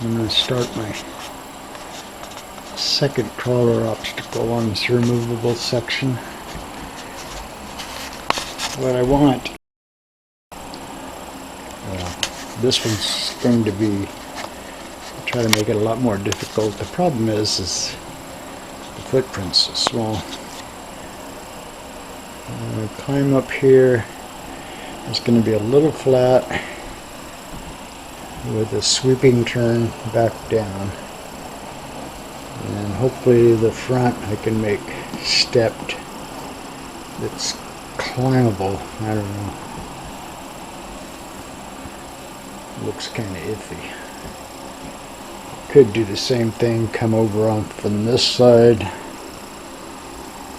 I'm going to start my second crawler obstacle on this removable section. What I want, this one's going to be, try to make it a lot more difficult. The problem is the footprint's so small. I'm going to climb up here. It's going to be a little flat with a sweeping turn back down. And hopefully the front I can make stepped. It's climbable. I don't know. Looks kind of iffy. Could do the same thing, come over on from this side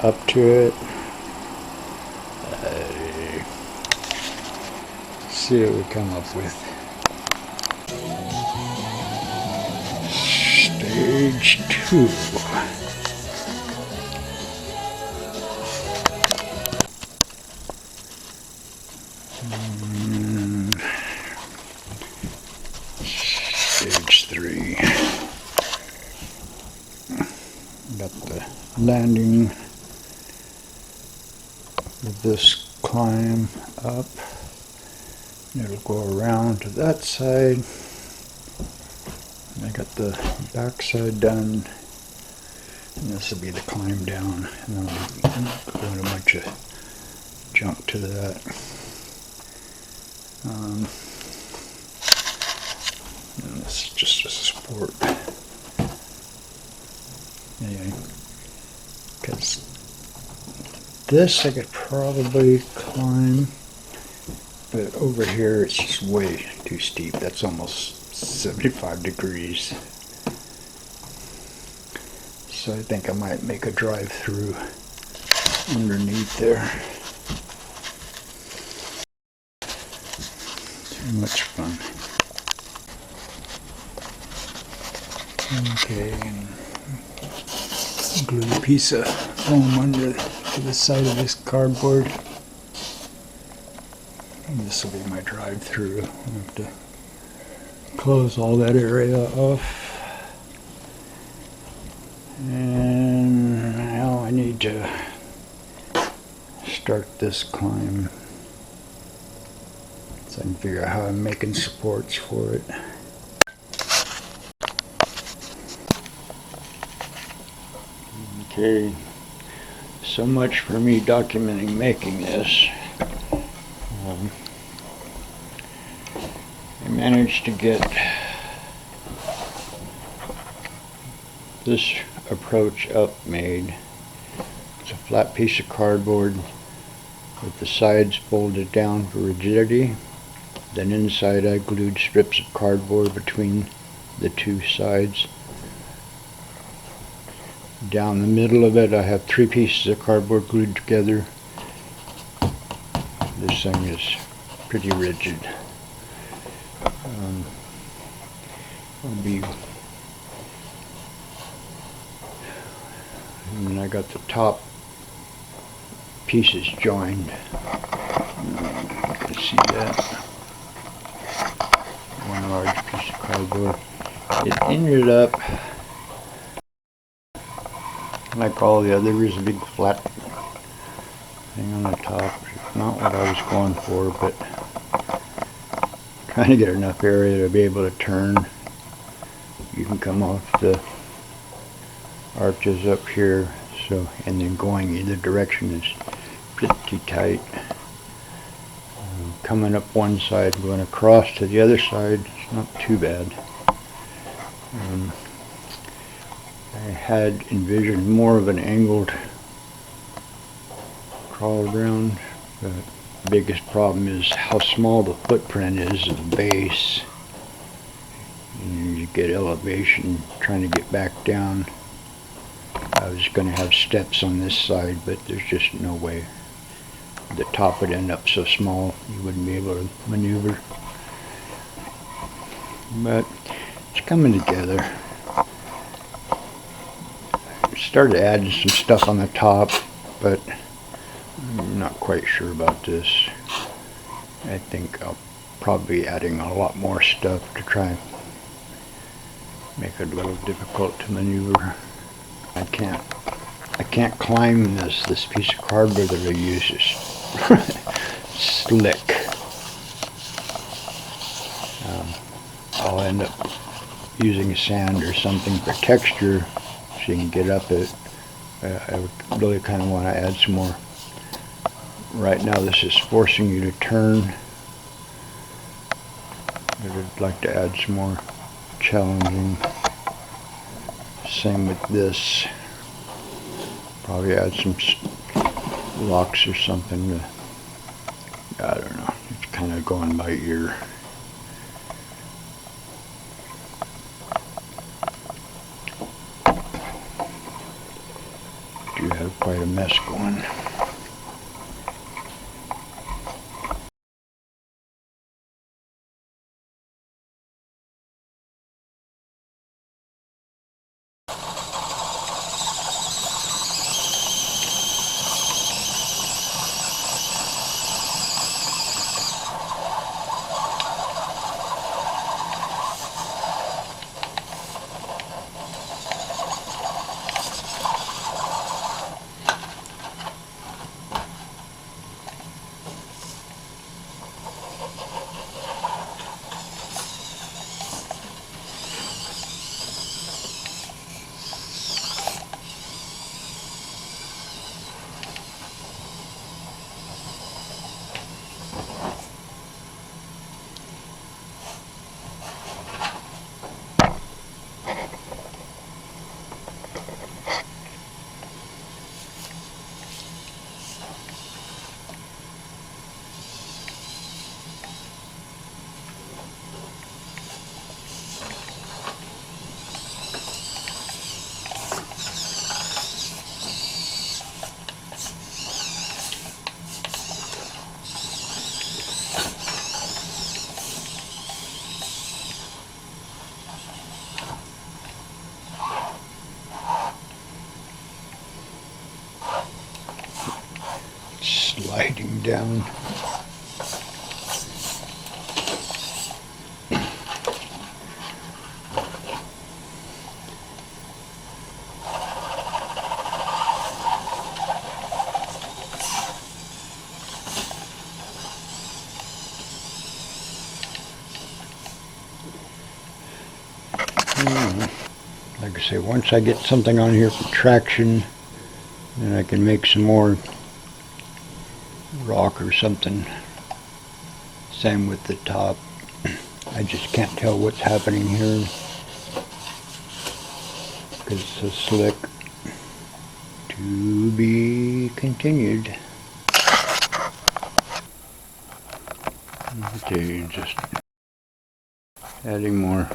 up to it. See what we come up with. Stage 2. Stage 3. Got the landing of this climb up. It'll go around to that side. I got the back side done. And this will be the climb down. And then I'll be doing a bunch of junk to that. And this is just a support. Anyway, because this I could probably climb, but over here it's just way too steep. That's almost 75 degrees. So I think I might make a drive through underneath there. Too much fun. Okay, and glue a piece of foam under to the side of this cardboard. And this will be my drive through. I have to close all that area off. And now I need to start this climb so I can figure out how I'm making supports for it. Okay, so much for me documenting making this. I managed to get this approach up made. It's a flat piece of cardboard with the sides folded down for rigidity. Then inside I glued strips of cardboard between the two sides. Down the middle of it I have 3 pieces of cardboard glued together. This thing is pretty rigid. And I got the top pieces joined. You can see that. One large piece of cardboard. It ended up, like all the others, a big flat thing on the top. Not what I was going for, but trying to get enough area to be able to turn. You can come off the arches up here, so, and then going either direction is pretty tight. Coming up one side, going across to the other side, it's not too bad. I had envisioned more of an angled crawl around, but the biggest problem is how small the footprint is of the base. You get elevation trying to get back down. I was going to have steps on this side, but there's just no way. The top would end up so small you wouldn't be able to maneuver. But it's coming together. I started adding some stuff on the top, but I'm not quite sure about this. I think I'll probably be adding a lot more stuff to try make it a little difficult to maneuver. I can't climb this piece of cardboard that I use is slick. I'll end up using sand or something for texture so you can get up it. I would really kind of want to add some more. Right now this is forcing you to turn. I'd like to add some more challenging. Same with this. Probably add some locks or something to, I don't know, it's kind of going by ear. Do have quite a mess going. Sliding down. Like I say, once I get something on here for traction, then I can make some more rock or something. Same with the top. I just can't tell what's happening here because it's so slick. To be continued. Okay, just adding more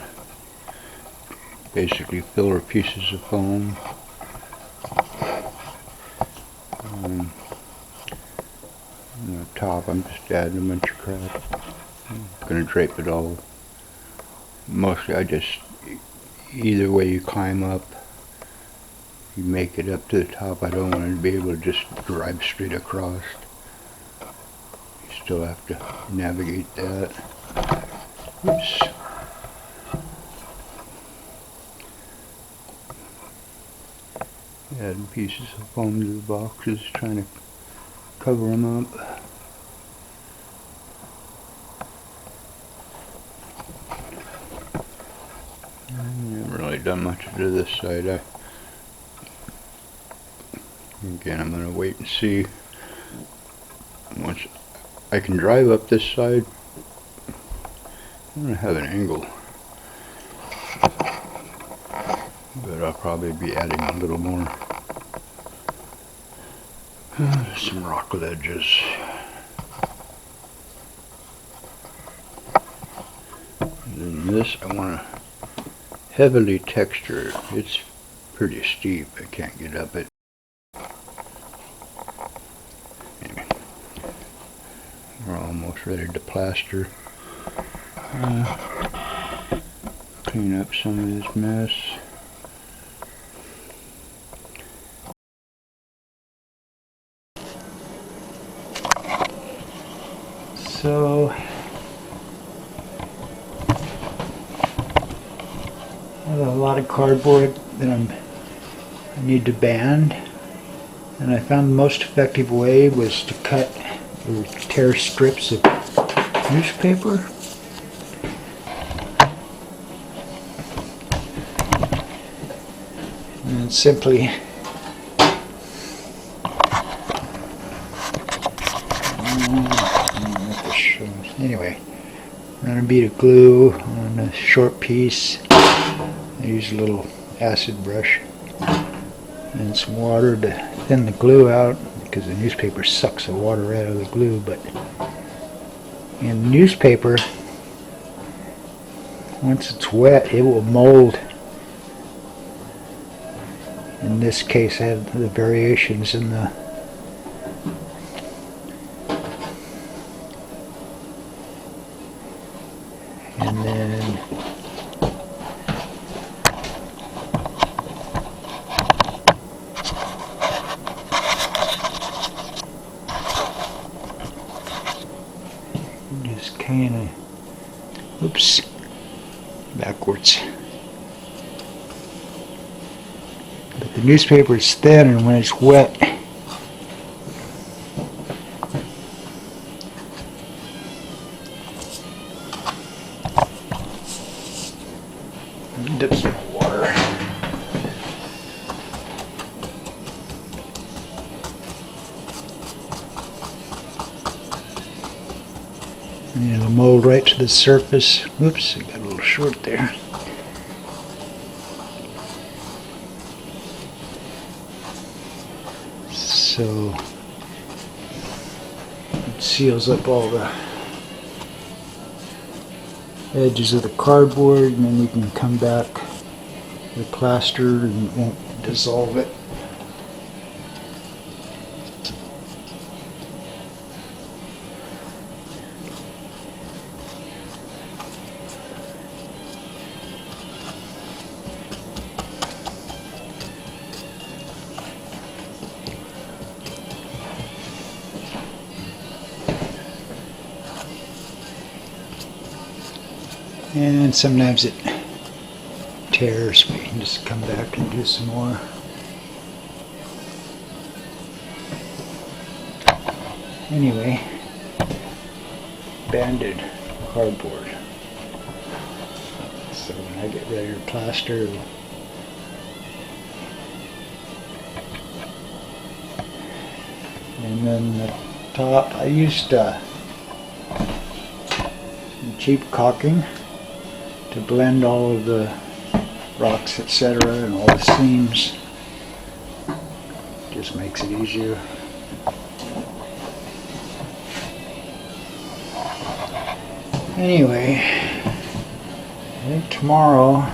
basically filler pieces of foam. On the top I'm just adding a bunch of crap. I'm going to drape it all. Mostly I just, either way you climb up, you make it up to the top. I don't want to be able to just drive straight across. You still have to navigate that. Oops. Adding pieces of foam to the boxes, trying to cover them up. I haven't really done much to this side. Again, I'm going to wait and see. Once I can drive up this side, I'm going to have an angle. But I'll probably be adding a little more. Some rock ledges. And then this I want to heavily texture. It's pretty steep. I can't get up it. Anyway, we're almost ready to plaster. Clean up some of this mess. So I have a lot of cardboard that I need to band, and I found the most effective way was to cut or tear strips of newspaper. And simply anyway, run a bead of glue on a short piece. I use a little acid brush and some water to thin the glue out, because the newspaper sucks the water out of the glue. But in newspaper, once it's wet, it will mold. In this case, I have the variations in the and then just kind of, oops, backwards. But the newspaper is thin, and when it's wet, dip some water. And it'll mold right to the surface. Oops, I got a little short there. So it seals up all the edges of the cardboard, and then we can come back with plaster and it won't dissolve it. And sometimes it tears. We can just come back and do some more. Anyway, banded cardboard. So when I get ready to plaster, and then the top, I used some cheap caulking to blend all of the rocks, etc., and all the seams. Just makes it easier. Anyway, I think tomorrow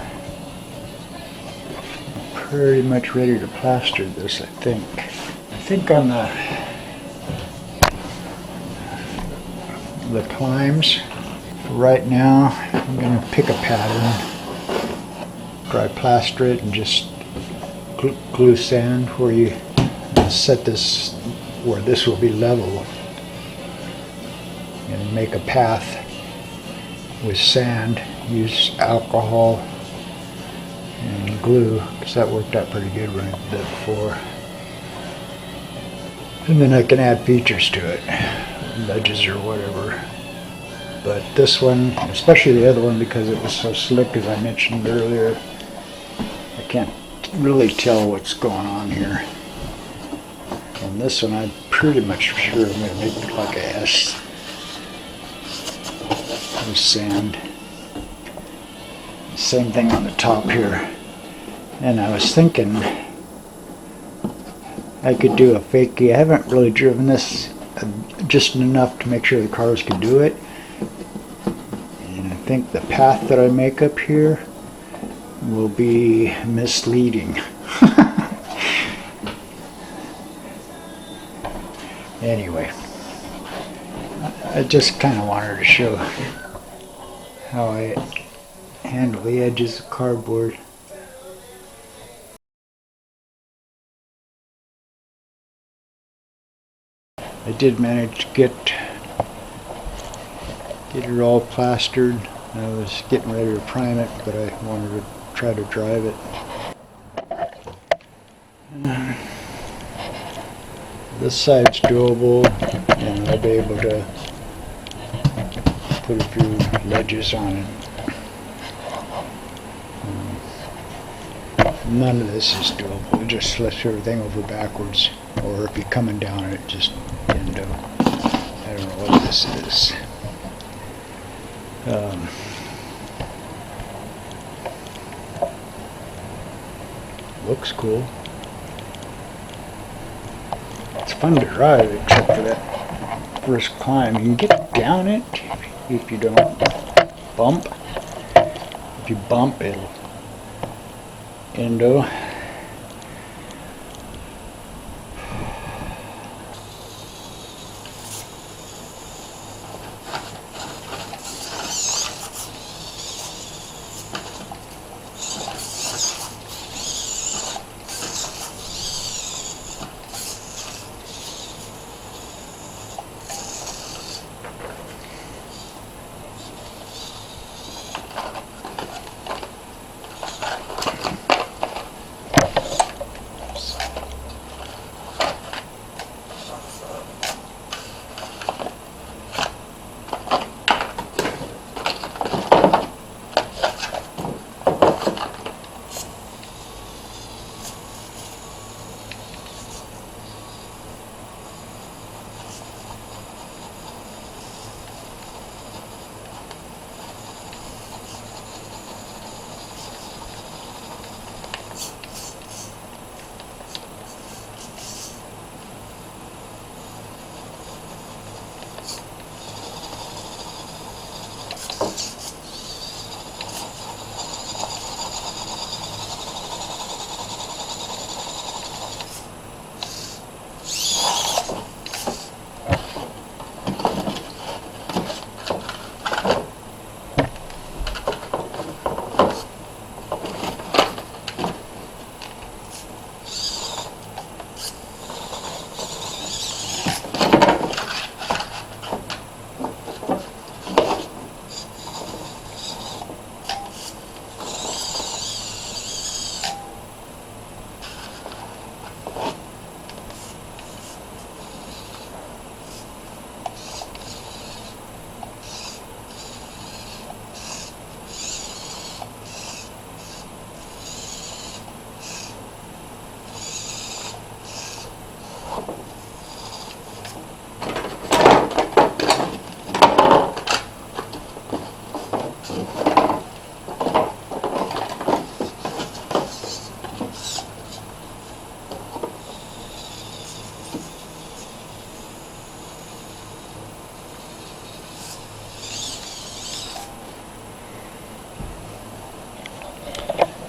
I'm pretty much ready to plaster this, I think on the climbs. Right now, I'm going to pick a pattern, dry plaster it, and just glue sand where you set this, where this will be level, and make a path with sand. Use alcohol and glue, because that worked out pretty good when I did that before. And then I can add features to it, ledges or whatever. But this one, especially the other one, because it was so slick, as I mentioned earlier, I can't really tell what's going on here. And this one, I'm pretty much sure I'm going to make it like a S with sand. Same thing on the top here. And I was thinking I could do a fakie. I haven't really driven this just enough to make sure the cars could do it. I think the path that I make up here will be misleading. Anyway, I just kind of wanted to show how I handle the edges of cardboard. I did manage to get it all plastered. I was getting ready to prime it, but I wanted to try to drive it. This side's doable, and I'll be able to put a few ledges on it. None of this is doable. It just flips everything over backwards, or if you're coming down it, just end up. I don't know what this is. Looks cool. It's fun to drive, except for that first climb. You can get down it if you don't bump. If you bump, it'll endo.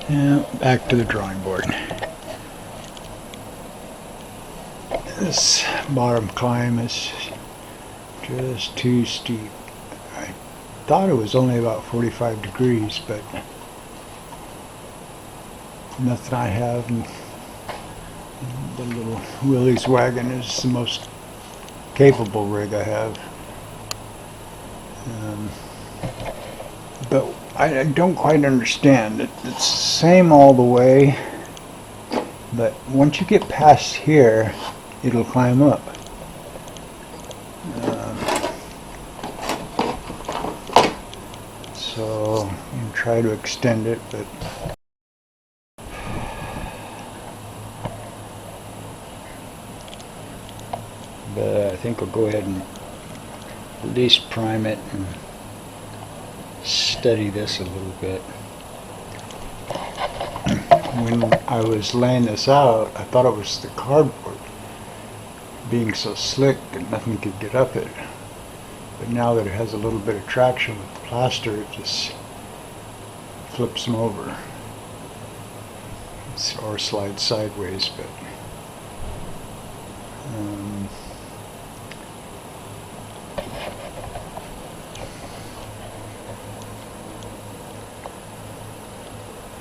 Yeah, back to the drawing board. This bottom climb is just too steep. I thought it was only about 45 degrees, but nothing I have, and the little Willys wagon is the most capable rig I have. But I don't quite understand it. It's the same all the way, but once you get past here, it'll climb up. So you can try to extend it, but I think I'll go ahead and at least prime it and study this a little bit. When I was laying this out, I thought it was the cardboard being so slick that nothing could get up it. But now that it has a little bit of traction with the plaster, it just flips them over. Or slides sideways, but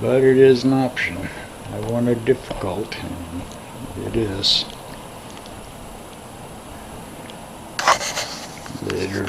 but it is an option. I wanted difficult, and it is. Later.